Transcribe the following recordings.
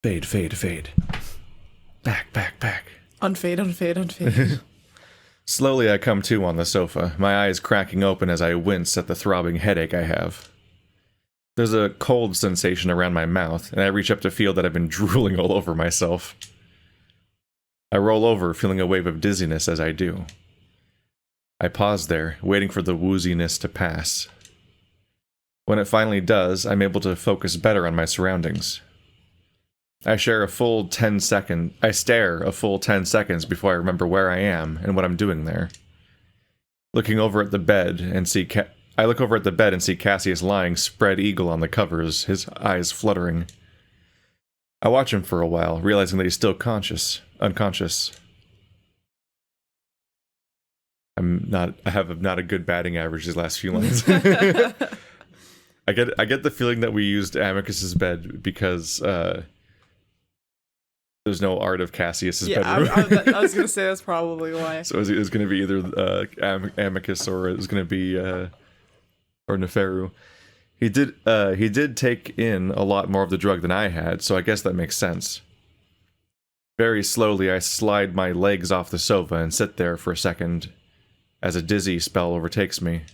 Fade, fade, fade. Back, back, back. Unfade, unfade, unfade. Slowly I come to on the sofa, my eyes cracking open as I wince at the throbbing headache I have. There's a cold sensation around my mouth, and I reach up to feel that I've been drooling all over myself. I roll over, feeling a wave of dizziness as I do. I pause there, waiting for the wooziness to pass. When it finally does, I'm able to focus better on my surroundings. I stare a full 10 seconds before I remember where I am and what I'm doing there. I look over at the bed and see Cassius lying spread eagle on the covers, his eyes fluttering. I watch him for a while, realizing that he's still unconscious. I have not a good batting average these last few lines. I get the feeling that we used Amicus's bed because there's no art of Cassius's bedroom. I was gonna say that's probably why. So it was gonna be either Amicus or it was gonna be or Neferu. He did take in a lot more of the drug than I had, so I guess that makes sense. Very slowly, I slide my legs off the sofa and sit there for a second as a dizzy spell overtakes me.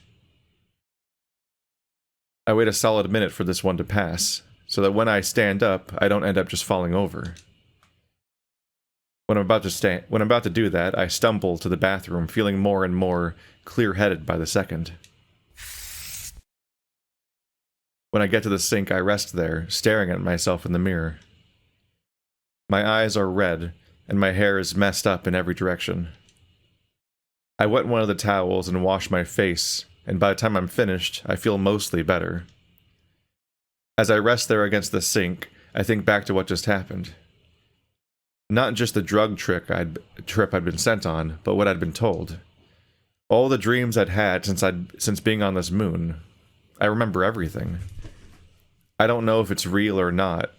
I wait a solid minute for this one to pass, so that when I stand up, I don't end up just falling over. When I'm about to do that, I stumble to the bathroom, feeling more and more clear-headed by the second. When I get to the sink, I rest there, staring at myself in the mirror. My eyes are red, and my hair is messed up in every direction. I wet one of the towels and wash my face, and by the time I'm finished, I feel mostly better. As I rest there against the sink, I think back to what just happened. Not just the drug trip I'd been sent on, but what I'd been told. All the dreams I'd had since being on this moon. I remember everything. I don't know if it's real or not,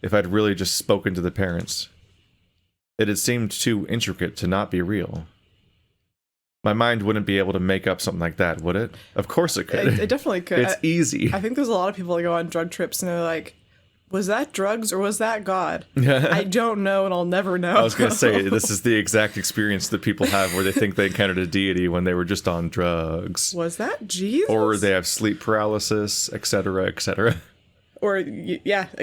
if I'd really just spoken to the parents. It had seemed too intricate to not be real. My mind wouldn't be able to make up something like that, would it? Of course it could. It definitely could. It's easy. I think there's a lot of people that go on drug trips and they're like, was that drugs or was that God? I don't know and I'll never know. I was going to say, this is the exact experience that people have where they think they encountered a deity when they were just on drugs. Was that Jesus? Or they have sleep paralysis, etc., etc. Or, et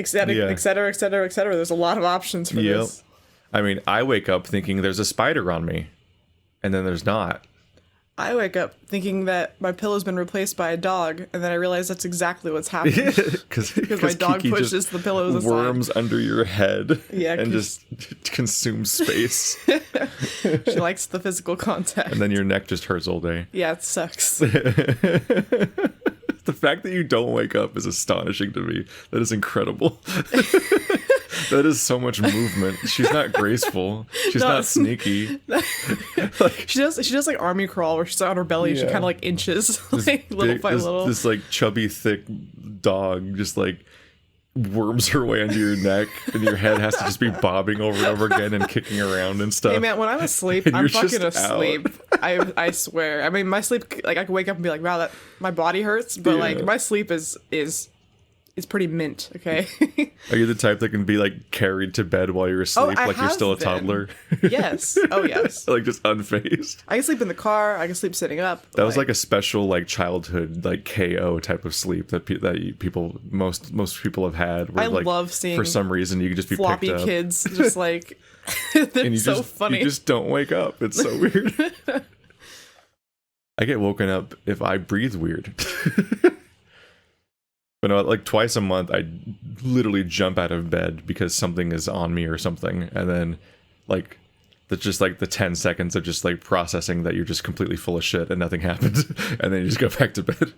cetera, et cetera, et cetera. There's a lot of options for this. I mean, I wake up thinking there's a spider on me, and then there's not. I wake up thinking that my pillow's been replaced by a dog, and then I realize that's exactly what's happening. Because my dog Kiki pushes the pillows aside. Worms under your head and just consumes space. She likes the physical contact. And then your neck just hurts all day. Yeah, it sucks. The fact that you don't wake up is astonishing to me. That is incredible. That is so much movement. She's not graceful. She's not sneaky. She does like army crawl where she's on her belly. Yeah. She kind of like inches like little by little. This like chubby, thick dog just like worms her way under your neck, and your head has to just be bobbing over and over again and kicking around and stuff. Hey man, when I'm asleep, I'm fucking asleep. I swear. I mean, my sleep, like I can wake up and be like, wow, that my body hurts, but like my sleep is pretty mint. Okay. Are you the type that can be like carried to bed while you're asleep, like you're still a toddler? Yes. Oh yes. Like just unfazed. I can sleep in the car. I can sleep sitting up. That was like a special like childhood like KO type of sleep that people most people have had. Where, I like, love seeing for some reason you could just be floppy picked up. Kids just like they're and so funny. You just don't wake up. It's so weird. I get woken up if I breathe weird. But no, like twice a month, I literally jump out of bed because something is on me or something, and then like that's just like the 10 seconds of just like processing that you're just completely full of shit and nothing happened, and then you just go back to bed.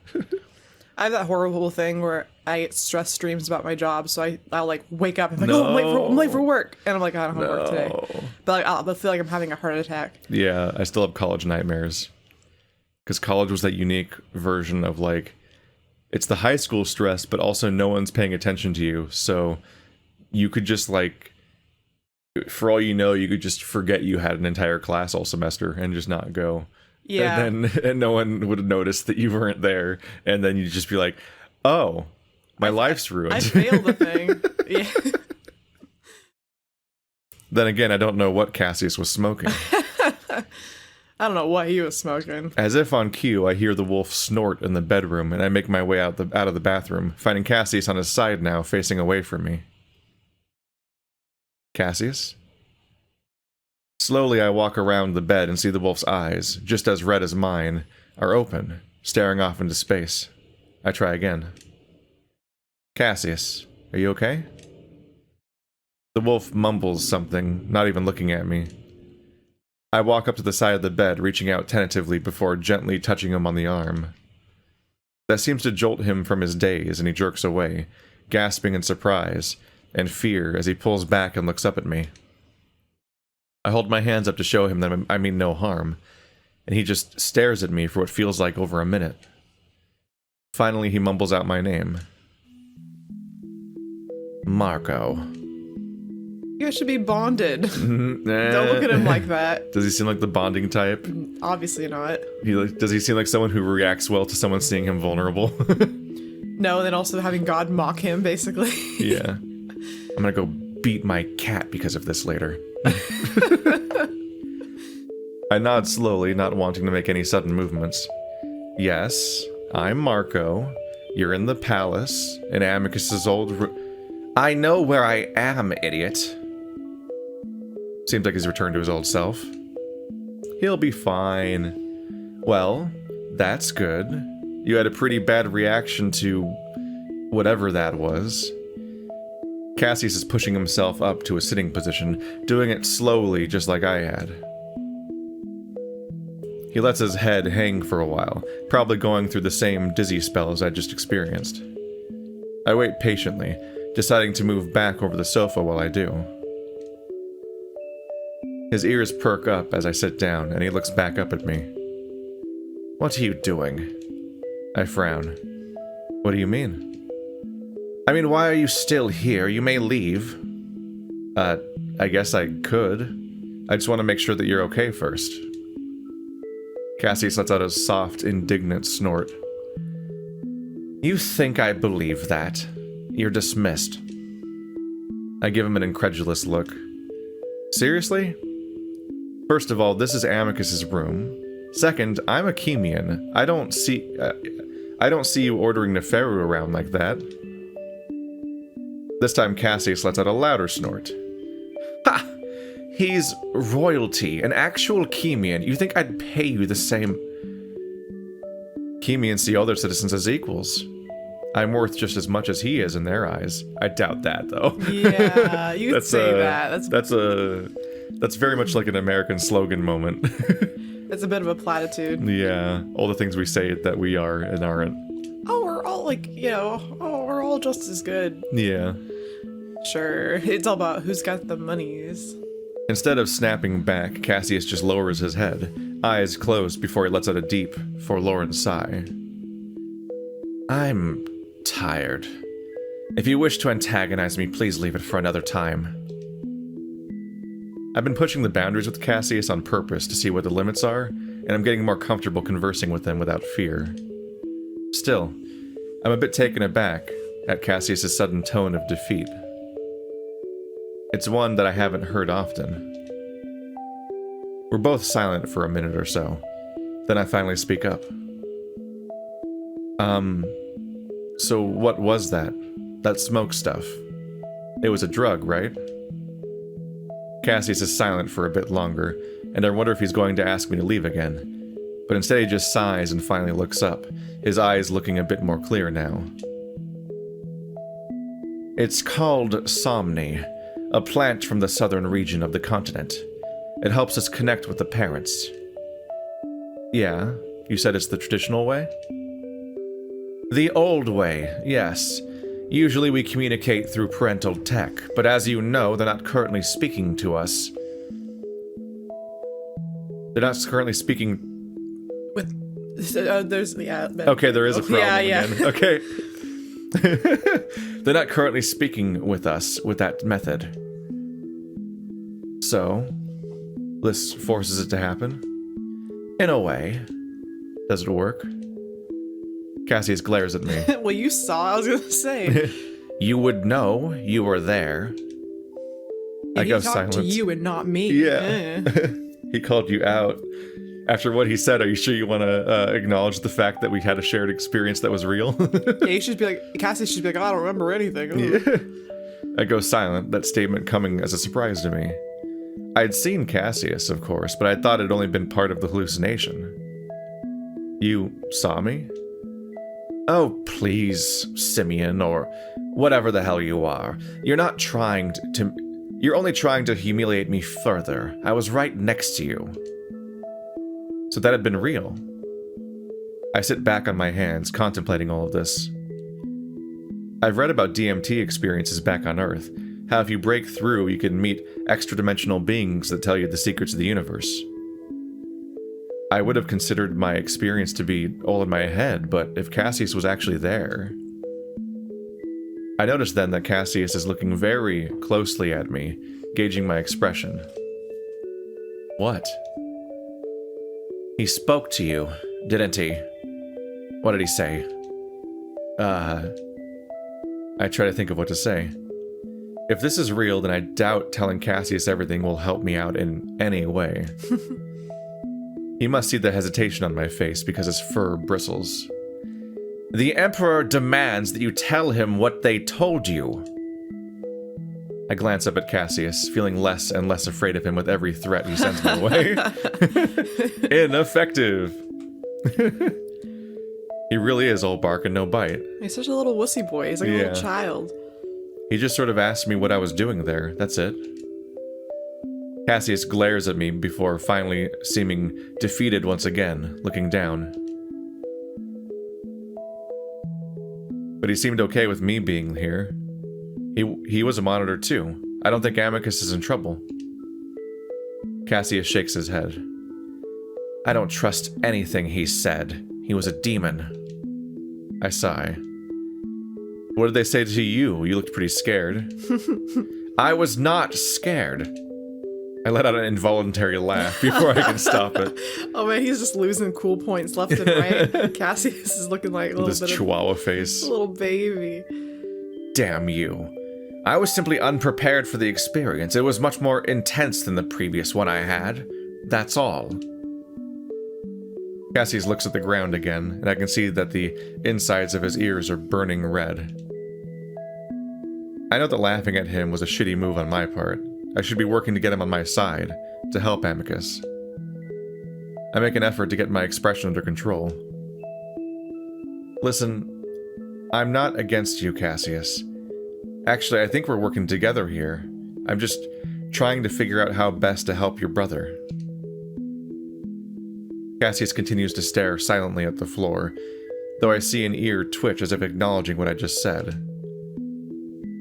I have that horrible thing where I get stress dreams about my job, so I'll like wake up and I'm like, oh, I'm late for work, and I'm like, I don't have work today, but like I'll feel like I'm having a heart attack. Yeah, I still have college nightmares because college was that unique version of like. It's the high school stress, but also no one's paying attention to you. So you could just like, for all you know, you could just forget you had an entire class all semester and just not go. Yeah. And no one would have noticed that you weren't there. And then you'd just be like, oh, my life's ruined. I failed the thing. Yeah. Then again, I don't know what Cassius was smoking. I don't know what he was smoking. As if on cue, I hear the wolf snort in the bedroom, and I make my way out of the bathroom, finding Cassius on his side now, facing away from me. Cassius? Slowly, I walk around the bed and see the wolf's eyes, just as red as mine, are open, staring off into space. I try again. Cassius, are you okay? The wolf mumbles something, not even looking at me. I walk up to the side of the bed, reaching out tentatively before gently touching him on the arm. That seems to jolt him from his daze, and he jerks away, gasping in surprise and fear as he pulls back and looks up at me. I hold my hands up to show him that I mean no harm, and he just stares at me for what feels like over a minute. Finally, he mumbles out my name. Marco. You guys should be bonded. Don't look at him like that. Does he seem like the bonding type? Obviously not. Does he seem like someone who reacts well to someone seeing him vulnerable? No, and then also having God mock him, basically. Yeah. I'm gonna go beat my cat because of this later. I nod slowly, not wanting to make any sudden movements. Yes, I'm Marco. You're in the palace, in Amicus's old I know where I am, idiot. Seems like he's returned to his old self. He'll be fine. Well, that's good. You had a pretty bad reaction to whatever that was. Cassius is pushing himself up to a sitting position, doing it slowly just like I had. He lets his head hang for a while, probably going through the same dizzy spells I just experienced. I wait patiently, deciding to move back over the sofa while I do. His ears perk up as I sit down, and he looks back up at me. What are you doing? I frown. What do you mean? I mean, why are you still here? You may leave. I guess I could. I just want to make sure that you're okay first. Cassius lets out a soft, indignant snort. You think I believe that? You're dismissed. I give him an incredulous look. Seriously? First of all, this is Amicus's room. Second, I'm a Chemian. I don't see you ordering Neferu around like that. This time Cassius lets out a louder snort. Ha! He's royalty, an actual Chemian. You think I'd pay you the same? Chemians see other citizens as equals. I'm worth just as much as he is in their eyes. I doubt that, though. Yeah, you could say that. That's very much like an American slogan moment. It's a bit of a platitude. Yeah, all the things we say that we are and aren't. Oh, we're all we're all just as good. Yeah. Sure, it's all about who's got the monies. Instead of snapping back, Cassius just lowers his head, eyes closed before he lets out a deep, forlorn sigh. I'm tired. If you wish to antagonize me, please leave it for another time. I've been pushing the boundaries with Cassius on purpose to see what the limits are, and I'm getting more comfortable conversing with him without fear. Still, I'm a bit taken aback at Cassius' sudden tone of defeat. It's one that I haven't heard often. We're both silent for a minute or so. Then I finally speak up. So what was that? That smoke stuff? It was a drug, right? Cassius is silent for a bit longer, and I wonder if he's going to ask me to leave again. But instead he just sighs and finally looks up, his eyes looking a bit more clear now. It's called Somni, a plant from the southern region of the continent. It helps us connect with the parents. Yeah, you said it's the traditional way? The old way, yes. Usually we communicate through parental tech, but as you know, they're not currently speaking to us. They're not currently speaking... There's, yeah... Okay, there is a problem yeah. again. Okay. They're not currently speaking with us with that method. So, this forces it to happen? In a way. Does it work? Cassius glares at me. Well, you saw, I was gonna say. You would know you were there. And I go he talked to silent. you and not me. Yeah. He called you out. After what he said, are you sure you want to acknowledge the fact that we had a shared experience that was real? Yeah, you should be like, Cassius should be like, I don't remember anything. Yeah. I go silent, that statement coming as a surprise to me. I'd seen Cassius, of course, but I thought it'd only been part of the hallucination. You saw me? Oh, please, Simeon, or whatever the hell you are. You're not trying to... You're only trying to humiliate me further. I was right next to you. So that had been real. I sit back on my hands, contemplating all of this. I've read about DMT experiences back on Earth. How if you break through, you can meet extra-dimensional beings that tell you the secrets of the universe. I would have considered my experience to be all in my head, but if Cassius was actually there... I noticed then that Cassius is looking very closely at me, gauging my expression. What? He spoke to you, didn't he? What did he say? I try to think of what to say. If this is real, then I doubt telling Cassius everything will help me out in any way. He must see the hesitation on my face because his fur bristles. The Emperor demands that you tell him what they told you. I glance up at Cassius, feeling less and less afraid of him with every threat he sends my way. Ineffective. He really is all bark and no bite. He's such a little wussy boy. He's like a little child. He just sort of asked me what I was doing there. That's it. Cassius glares at me before finally seeming defeated once again, looking down. But he seemed okay with me being here. He was a monitor too. I don't think Amicus is in trouble. Cassius shakes his head. I don't trust anything he said. He was a demon. I sigh. What did they say to you? You looked pretty scared. I was not scared. I let out an involuntary laugh before I can stop it. Oh man, he's just losing cool points left and right. Cassius is looking like a little this bit chihuahua face. A little baby. Damn you. I was simply unprepared for the experience. It was much more intense than the previous one I had. That's all. Cassius looks at the ground again, and I can see that the insides of his ears are burning red. I know that laughing at him was a shitty move on my part. I should be working to get him on my side, to help Amicus. I make an effort to get my expression under control. Listen, I'm not against you, Cassius. Actually, I think we're working together here. I'm just trying to figure out how best to help your brother. Cassius continues to stare silently at the floor, though I see an ear twitch as if acknowledging what I just said.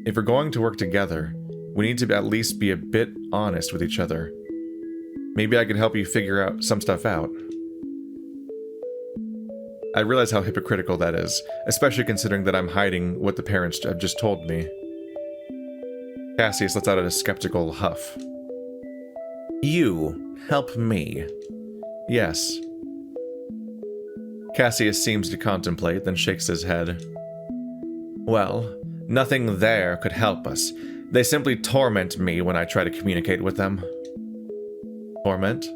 If we're going to work together, we need to at least be a bit honest with each other. Maybe I can help you figure out some stuff out. I realize how hypocritical that is, especially considering that I'm hiding what the parents have just told me. Cassius lets out a skeptical huff. You help me. Yes. Cassius seems to contemplate, then shakes his head. Well, nothing there could help us. They simply torment me when I try to communicate with them. Torment?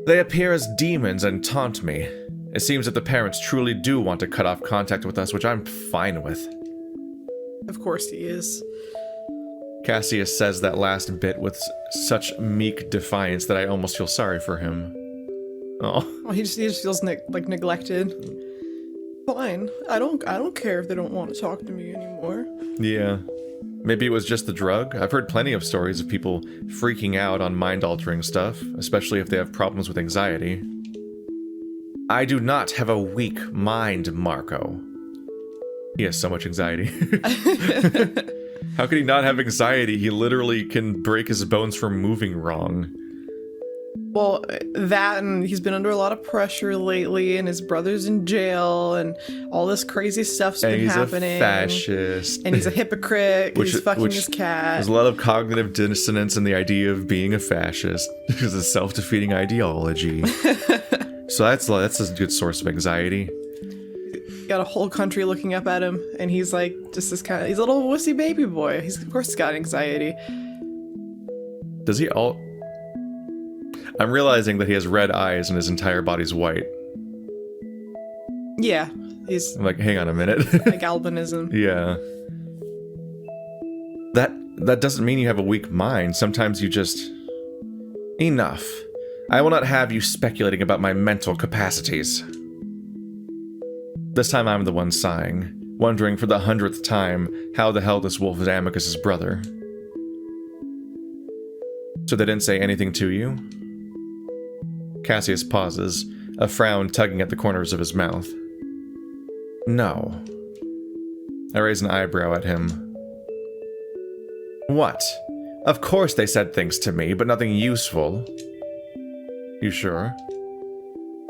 They appear as demons and taunt me. It seems that the parents truly do want to cut off contact with us, which I'm fine with. Of course he is. Cassius says that last bit with such meek defiance that I almost feel sorry for him. Oh. Well, he just feels like neglected. Fine. I don't care if they don't want to talk to me anymore. Yeah. Maybe it was just the drug. I've heard plenty of stories of people freaking out on mind-altering stuff, especially if they have problems with anxiety. I do not have a weak mind, Marco. He has so much anxiety. How could he not have anxiety? He literally can break his bones from moving wrong. Well, that, and he's been under a lot of pressure lately, and his brother's in jail, and all this crazy stuff's been happening. He's a fascist. And he's a hypocrite, he's fucking his cat. There's a lot of cognitive dissonance in the idea of being a fascist. It's a self-defeating ideology. So that's a good source of anxiety. Got a whole country looking up at him, and he's like just this kind of, he's a little wussy baby boy. He's of course got anxiety. Does he all... I'm realizing that he has red eyes and his entire body's white. Yeah, he's I'm like, hang on a minute. like albinism. Yeah. That doesn't mean you have a weak mind. Sometimes you just... Enough. I will not have you speculating about my mental capacities. This time I'm the one sighing, wondering for the 100th time how the hell this wolf is Amicus's brother. So they didn't say anything to you? Cassius pauses, a frown tugging at the corners of his mouth. No. I raise an eyebrow at him. What? Of course they said things to me, but nothing useful. You sure?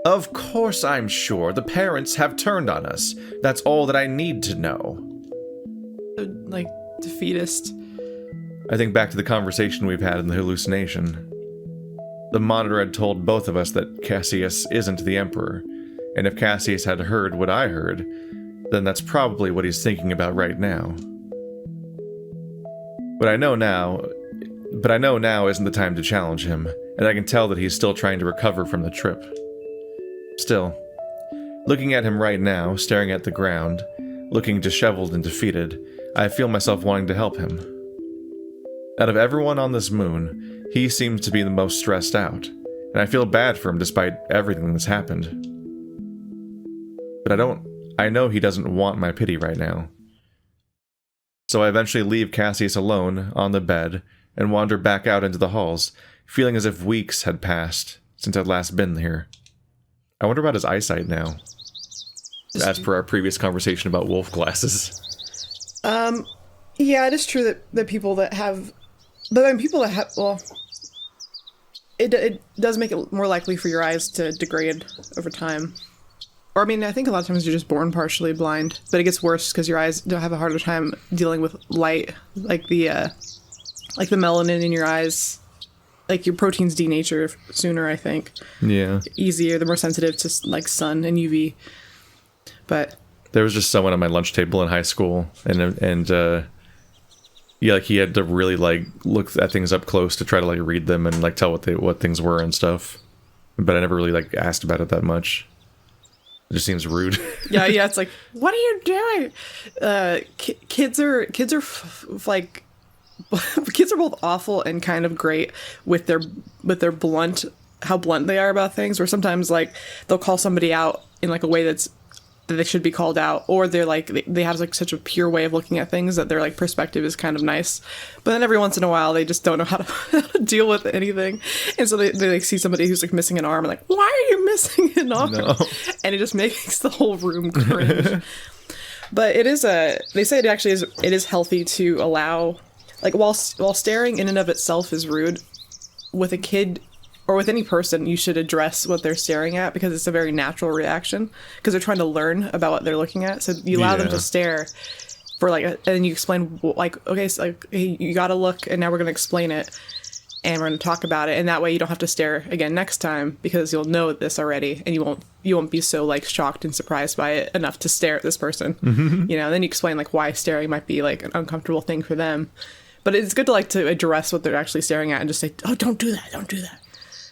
Of course I'm sure. The parents have turned on us. That's all that I need to know. Like, defeatist. I think back to the conversation we've had in the hallucination. The monitor had told both of us that Cassius isn't the Emperor, and if Cassius had heard what I heard, then that's probably what he's thinking about right now. But I know now isn't the time to challenge him, and I can tell that he's still trying to recover from the trip. Still, looking at him right now, staring at the ground, looking disheveled and defeated, I feel myself wanting to help him. Out of everyone on this moon, he seems to be the most stressed out, and I feel bad for him despite everything that's happened. But I know he doesn't want my pity right now. So I eventually leave Cassius alone on the bed and wander back out into the halls, feeling as if weeks had passed since I'd last been here. I wonder about his eyesight now, as per our previous conversation about wolf glasses. Yeah, it is true that people that have... But I mean, people that have... Well, it does make it more likely for your eyes to degrade over time. Or, I mean, I think a lot of times you're just born partially blind, but it gets worse because your eyes don't have a harder time dealing with light, like the melanin in your eyes. Like, your proteins denature sooner, I think. Yeah. Easier, they're more sensitive to, like, sun and UV. But... There was just someone at my lunch table in high school, and yeah, like, he had to really, like, look at things up close to try to, like, read them and, like, tell what things were and stuff. But I never really, like, asked about it that much. It just seems rude. yeah, it's like, what are you doing? Kids are like, kids are both awful and kind of great with their blunt, how blunt they are about things. Where sometimes, like, they'll call somebody out in, like, a way that they should be called out, or they're like, they have, like, such a pure way of looking at things that their, like, perspective is kind of nice. But then every once in a while they just don't know how to deal with anything, and so they like see somebody who's, like, missing an arm and, like, why are you missing an arm? No. And it just makes the whole room cringe. But it is they say it is healthy to allow, like, while staring in and of itself is rude, with a kid or with any person, you should address what they're staring at, because it's a very natural reaction, because they're trying to learn about what they're looking at. So you allow them to stare for, like, and you explain, like, okay, so, like, hey, you gotta look, and now we're gonna explain it, and we're gonna talk about it, and that way you don't have to stare again next time, because you'll know this already, and you won't be so, like, shocked and surprised by it enough to stare at this person. Mm-hmm. You know, then you explain, like, why staring might be, like, an uncomfortable thing for them. But it's good to, like, to address what they're actually staring at and just say, oh, don't do that.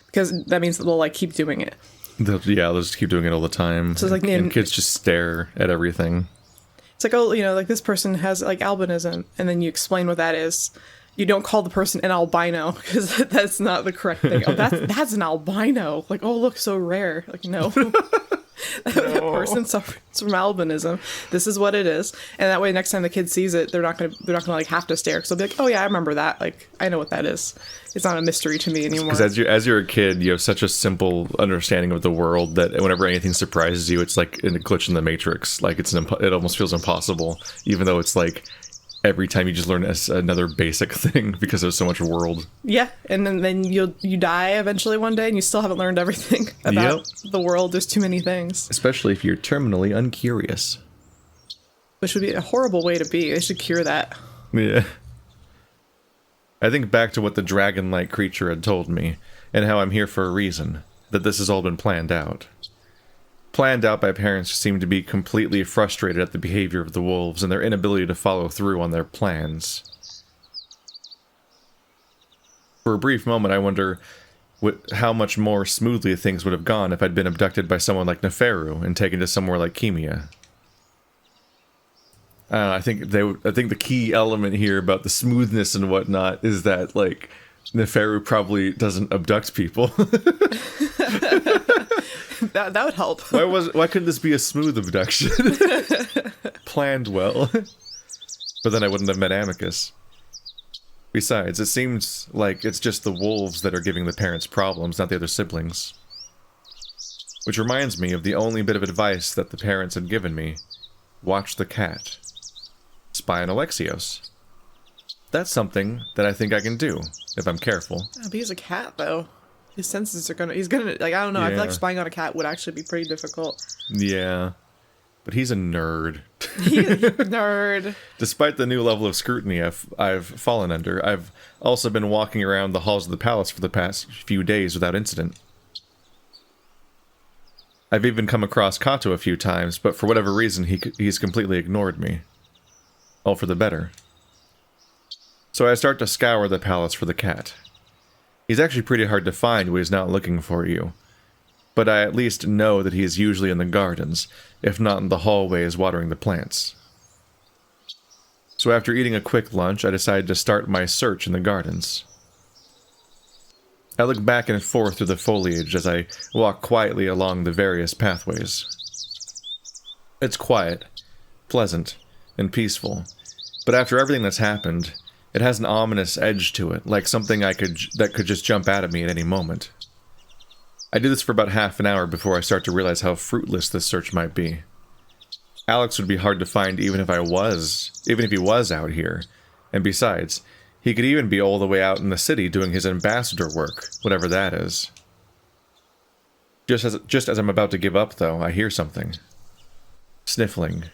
Because that means that they'll, like, keep doing it. They'll just keep doing it all the time. So it's like, and kids just stare at everything. It's like, oh, you know, like, this person has, like, albinism, and then you explain what that is. You don't call the person an albino, because that's not the correct thing. Oh, that's an albino. Like, oh, look, so rare. Like, no. That person suffers from albinism. This is what it is, and that way, next time the kid sees it, they're not gonna like have to stare. So they'll be like, oh yeah, I remember that. Like, I know what that is. It's not a mystery to me anymore. Because as you're a kid, you have such a simple understanding of the world that whenever anything surprises you, it's like a glitch in the matrix. Like, it almost feels impossible, even though it's like every time you just learn another basic thing, because there's so much world. Yeah, and then you die eventually one day and you still haven't learned everything about the world. There's too many things. Especially if you're terminally uncurious. Which would be a horrible way to be. They should cure that. Yeah. I think back to what the dragon-like creature had told me, and how I'm here for a reason, that this has all been planned out. Planned out by parents who seem to be completely frustrated at the behavior of the wolves and their inability to follow through on their plans. For a brief moment, I wonder how much more smoothly things would have gone if I'd been abducted by someone like Neferu and taken to somewhere like Chemia. I think the key element here about the smoothness and whatnot is that, like, Neferu probably doesn't abduct people. That would help. Why couldn't this be a smooth abduction? Planned well. But then I wouldn't have met Amicus. Besides, it seems like it's just the wolves that are giving the parents problems, not the other siblings. Which reminds me of the only bit of advice that the parents had given me. Watch the cat. Spy on Alexios. That's something that I think I can do, if I'm careful. Yeah, but he's a cat, though. His senses are he's gonna, like, I don't know, I feel like spying on a cat would actually be pretty difficult. Yeah. But he's a nerd. Nerd. Despite the new level of scrutiny I've fallen under, I've also been walking around the halls of the palace for the past few days without incident. I've even come across Kato a few times, but for whatever reason he's completely ignored me. All for the better. So I start to scour the palace for the cat. He's actually pretty hard to find when he's not looking for you. But I at least know that he is usually in the gardens, if not in the hallways watering the plants. So after eating a quick lunch, I decided to start my search in the gardens. I look back and forth through the foliage as I walk quietly along the various pathways. It's quiet, pleasant, and peaceful, but after everything that's happened, it has an ominous edge to it, like something that could just jump out at me at any moment. I do this for about half an hour before I start to realize how fruitless this search might be. Alex would be hard to find even if he was out here, and besides, he could even be all the way out in the city doing his ambassador work, whatever that is. Just as I'm about to give up, though, I hear something. Sniffling,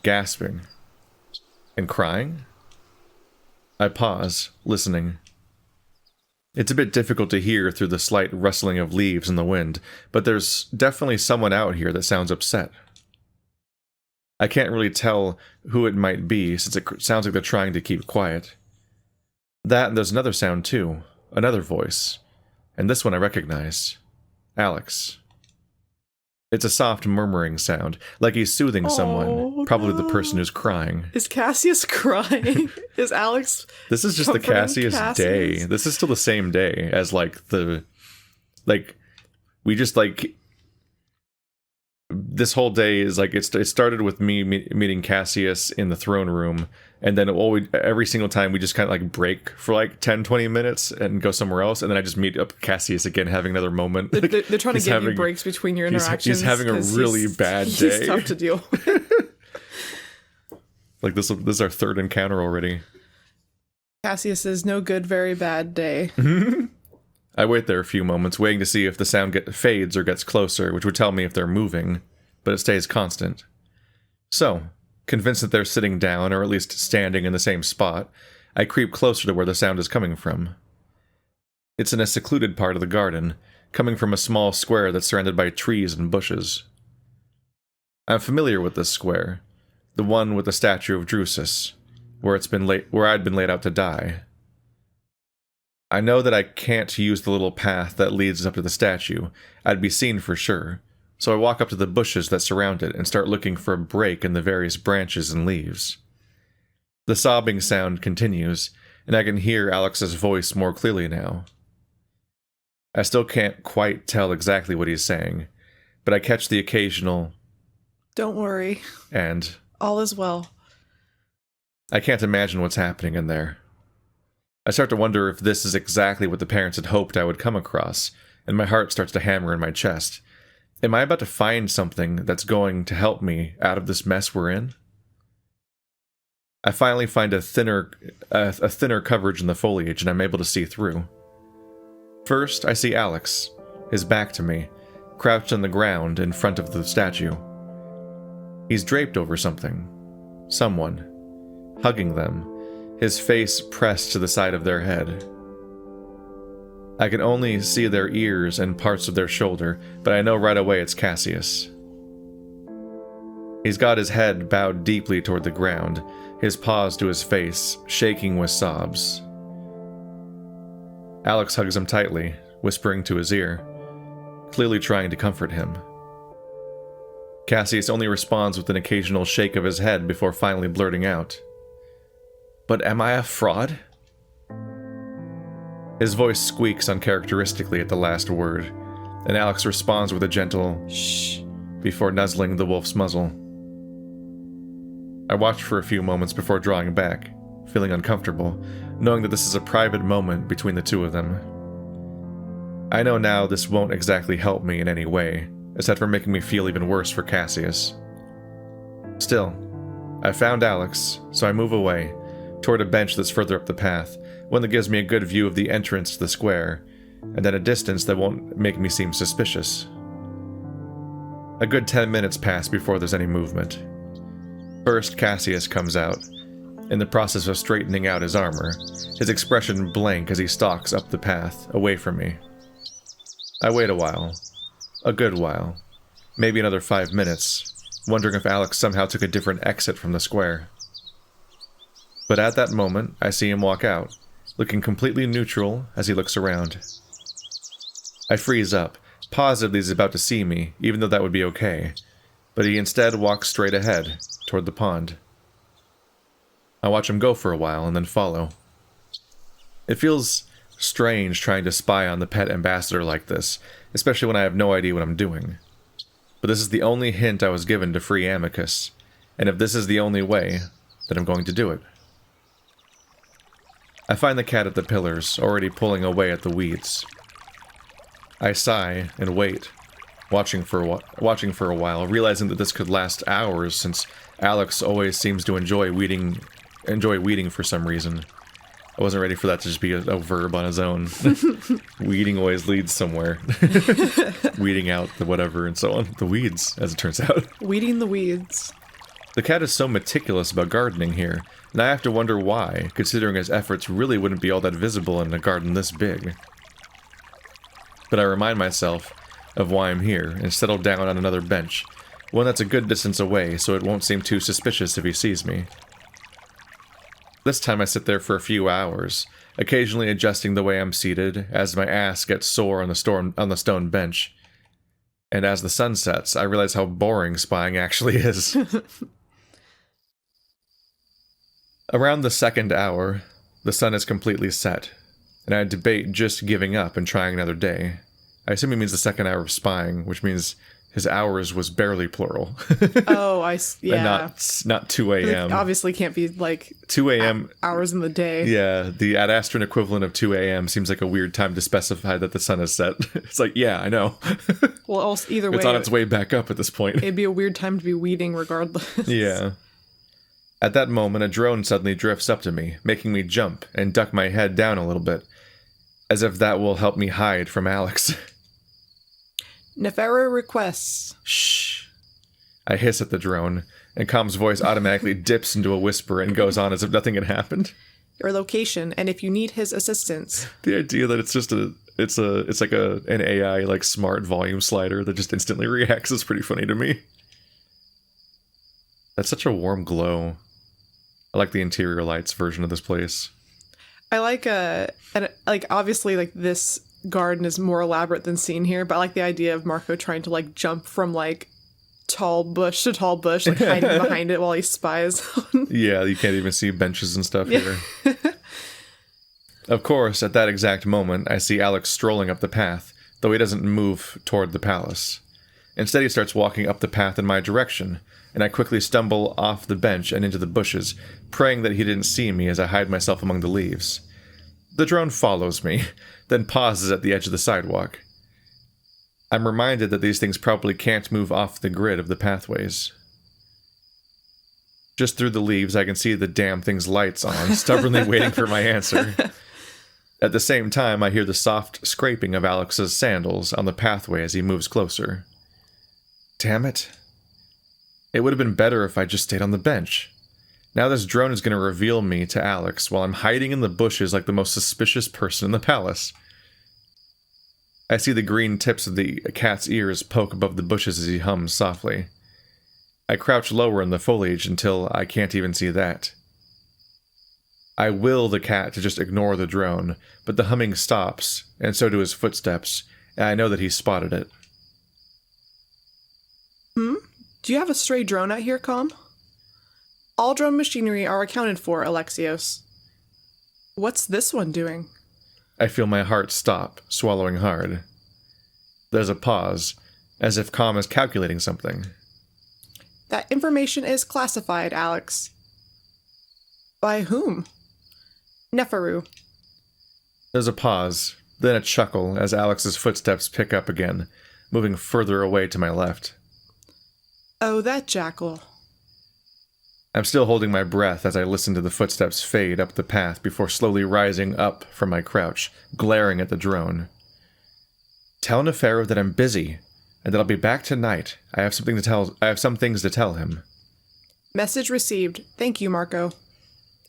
gasping, and crying? I pause, listening. It's a bit difficult to hear through the slight rustling of leaves in the wind, but there's definitely someone out here that sounds upset. I can't really tell who it might be, since it sounds like they're trying to keep quiet. That and there's another sound too, another voice, and this one I recognize. Alex. It's a soft murmuring sound, like he's soothing someone, probably the person who's crying. Is Cassius crying? Is Alex? This is just the Cassius day. This is still the same day as, this whole day is like, it started with me meeting Cassius in the throne room, and then every single time we just kind of like break for like 10-20 minutes and go somewhere else, and then I just meet up Cassius again, having another moment. They're trying to give you breaks between your interactions. He's having a really bad day. He's tough to deal with. Like this is our third encounter already. Cassius is no good, very bad day. I wait there a few moments, waiting to see if the sound fades or gets closer, which would tell me if they're moving, but it stays constant. So, convinced that they're sitting down, or at least standing in the same spot, I creep closer to where the sound is coming from. It's in a secluded part of the garden, coming from a small square that's surrounded by trees and bushes. I'm familiar with this square, the one with the statue of Drusus, where I'd been laid out to die. I know that I can't use the little path that leads up to the statue. I'd be seen for sure, so I walk up to the bushes that surround it and start looking for a break in the various branches and leaves. The sobbing sound continues, and I can hear Alex's voice more clearly now. I still can't quite tell exactly what he's saying, but I catch the occasional, "Don't worry," and "All is well." I can't imagine what's happening in there. I start to wonder if this is exactly what the parents had hoped I would come across, and my heart starts to hammer in my chest. Am I about to find something that's going to help me out of this mess we're in? I finally find a thinner coverage in the foliage, and I'm able to see through. First, I see Alex, his back to me, crouched on the ground in front of the statue. He's draped over something. Someone. Hugging them, his face pressed to the side of their head. I can only see their ears and parts of their shoulder, but I know right away it's Cassius. He's got his head bowed deeply toward the ground, his paws to his face, shaking with sobs. Alex hugs him tightly, whispering to his ear, clearly trying to comfort him. Cassius only responds with an occasional shake of his head before finally blurting out, "But am I a fraud?" His voice squeaks uncharacteristically at the last word, and Alex responds with a gentle "shh" before nuzzling the wolf's muzzle. I watch for a few moments before drawing back, feeling uncomfortable, knowing that this is a private moment between the two of them. I know now this won't exactly help me in any way, except for making me feel even worse for Cassius. Still, I found Alex, so I move away, toward a bench that's further up the path, one that gives me a good view of the entrance to the square, and at a distance that won't make me seem suspicious. A good 10 minutes pass before there's any movement. First, Cassius comes out, in the process of straightening out his armor, his expression blank as he stalks up the path, away from me. I wait a while. A good while. Maybe another 5 minutes, wondering if Alex somehow took a different exit from the square. But at that moment, I see him walk out, looking completely neutral as he looks around. I freeze up, positive he's about to see me, even though that would be okay, but he instead walks straight ahead, toward the pond. I watch him go for a while and then follow. It feels strange trying to spy on the pet ambassador like this, especially when I have no idea what I'm doing. But this is the only hint I was given to free Amicus, and if this is the only way, then I'm going to do it. I find the cat at the pillars, already pulling away at the weeds. I sigh and wait, watching for a while, realizing that this could last hours since Alex always seems to enjoy weeding for some reason. I wasn't ready for that to just be a verb on its own. Weeding always leads somewhere. Weeding out the whatever and so on. The weeds, as it turns out. Weeding the weeds. The cat is so meticulous about gardening here, and I have to wonder why, considering his efforts really wouldn't be all that visible in a garden this big. But I remind myself of why I'm here, and settle down on another bench, one that's a good distance away so it won't seem too suspicious if he sees me. This time I sit there for a few hours, occasionally adjusting the way I'm seated as my ass gets sore on the stone bench. And as the sun sets, I realize how boring spying actually is. Around the second hour, the sun is completely set, and I debate just giving up and trying another day. I assume he means the second hour of spying, which means his hours was barely plural. Oh, yeah. And not 2 a.m. It obviously can't be like 2 a.m. Hours in the day. Yeah, the Adastran equivalent of 2 a.m. seems like a weird time to specify that the sun is set. It's like, yeah, I know. Well, also, either way, it's on its way back up at this point. It'd be a weird time to be weeding regardless. Yeah. At that moment, a drone suddenly drifts up to me, making me jump and duck my head down a little bit, as if that will help me hide from Alex. Nefera requests. Shh. I hiss at the drone, and Com's voice automatically dips into a whisper and goes on as if nothing had happened. Your location, and if you need his assistance. The idea that it's just it's like an AI like smart volume slider that just instantly reacts is pretty funny to me. That's such a warm glow. I like the interior lights version of this place. I like obviously like this garden is more elaborate than seen here, but I like the idea of Marco trying to like jump from like tall bush to tall bush, like hiding behind it while he spies. Yeah, you can't even see benches and stuff here. Of course, at that exact moment, I see Alex strolling up the path, though he doesn't move toward the palace. Instead, he starts walking up the path in my direction, and I quickly stumble off the bench and into the bushes, praying that he didn't see me as I hide myself among the leaves. The drone follows me, then pauses at the edge of the sidewalk. I'm reminded that these things probably can't move off the grid of the pathways. Just through the leaves, I can see the damn thing's lights on, stubbornly waiting for my answer. At the same time, I hear the soft scraping of Alex's sandals on the pathway as he moves closer. Damn it. It would have been better if I just stayed on the bench. Now this drone is going to reveal me to Alex while I'm hiding in the bushes like the most suspicious person in the palace. I see the green tips of the cat's ears poke above the bushes as he hums softly. I crouch lower in the foliage until I can't even see that. I will the cat to just ignore the drone, but the humming stops, and so do his footsteps, and I know that he's spotted it. Do you have a stray drone out here, Com? All drone machinery are accounted for, Alexios. What's this one doing? I feel my heart stop, swallowing hard. There's a pause, as if Com is calculating something. That information is classified, Alex. By whom? Neferu. There's a pause, then a chuckle as Alex's footsteps pick up again, moving further away to my left. Oh, that jackal. I'm still holding my breath as I listen to the footsteps fade up the path before slowly rising up from my crouch, glaring at the drone. Tell Neferu that I'm busy, and that I'll be back tonight. I have some things to tell him. Message received. Thank you, Marco.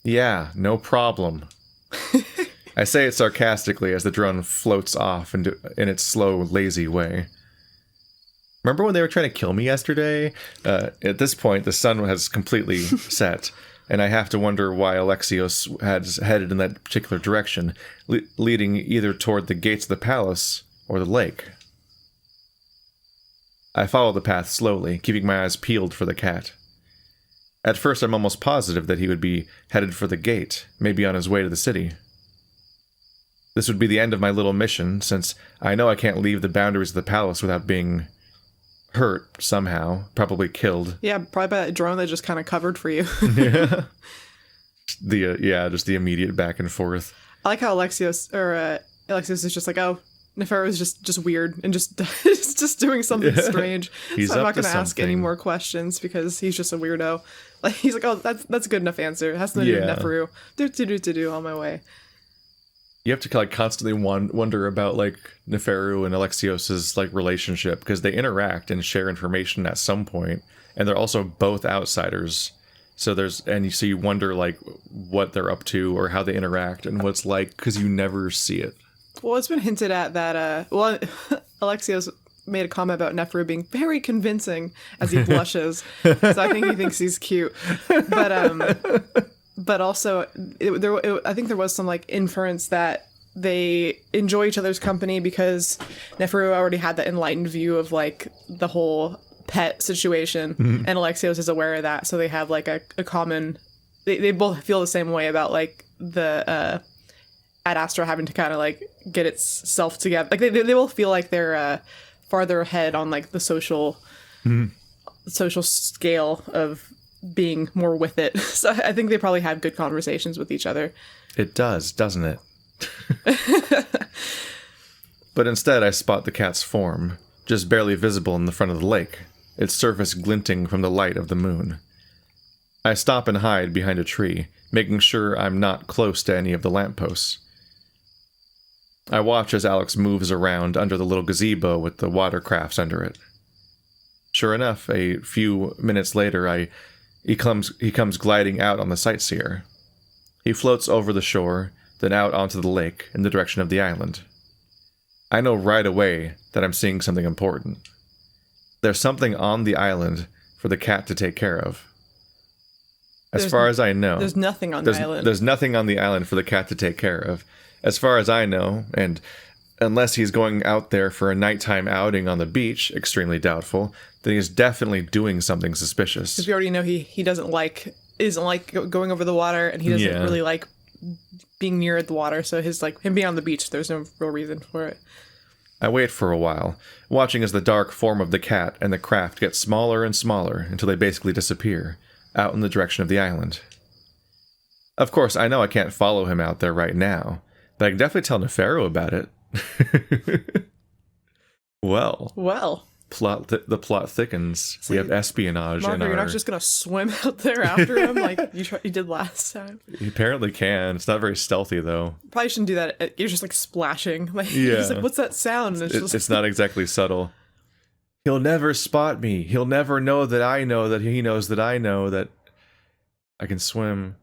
Yeah, no problem. I say it sarcastically as the drone floats off in its slow, lazy way. Remember when they were trying to kill me yesterday? At this point, the sun has completely set, and I have to wonder why Alexios has headed in that particular direction, leading either toward the gates of the palace or the lake. I follow the path slowly, keeping my eyes peeled for the cat. At first, I'm almost positive that he would be headed for the gate, maybe on his way to the city. This would be the end of my little mission, since I know I can't leave the boundaries of the palace without being hurt somehow, probably killed. Yeah, probably by that drone that just kind of covered for you. Yeah. Just the immediate back and forth. I like how Alexios is just like, oh, Neferu is just weird and just just doing something strange. He's so I'm up not going to to ask any something. more questions because he's just a weirdo. Like he's like, oh, that's a good enough answer. It has nothing to do with Neferu. Do on my way. You have to like constantly wonder about like Neferu and Alexios's like relationship because they interact and share information at some point, and they're also both outsiders. So you wonder like what they're up to or how they interact and what's like because you never see it. Well, it's been hinted at that. Alexios made a comment about Neferu being very convincing as he blushes. So I think he thinks he's cute, but also, I think there was some like inference that they enjoy each other's company because Neferu already had that enlightened view of like the whole pet situation, and Alexios is aware of that, so they have like a common. They both feel the same way about like the Adastra having to kind of like get itself together. Like they both feel like they're farther ahead on like the social scale of being more with it. So I think they probably have good conversations with each other. It does, doesn't it? But instead I spot the cat's form, just barely visible in the front of the lake, its surface glinting from the light of the moon. I stop and hide behind a tree, making sure I'm not close to any of the lampposts. I watch as Alex moves around under the little gazebo with the watercrafts under it. Sure enough, a few minutes later, he comes gliding out on the sightseer. He floats over the shore, then out onto the lake in the direction of the island. I know right away that I'm seeing something important. There's something on the island for the cat to take care of. As far as I know, there's nothing on the island. There's nothing on the island for the cat to take care of. As far as I know, and unless he's going out there for a nighttime outing on the beach, extremely doubtful, then he's definitely doing something suspicious. Because we already know he isn't like going over the water, and he doesn't really like being near the water. So him being on the beach, there's no real reason for it. I wait for a while, watching as the dark form of the cat and the craft get smaller and smaller until they basically disappear, out in the direction of the island. Of course, I know I can't follow him out there right now, but I can definitely tell Neferu about it. Well, the plot thickens. We have espionage. Marco, you're not just gonna swim out there after him like you did last time. You apparently can. It's not very stealthy though. Probably shouldn't do that. You're just like splashing. Like, you're just like, what's that sound? And it's not exactly subtle. He'll never spot me. He'll never know that I know that he knows that I know that I can swim.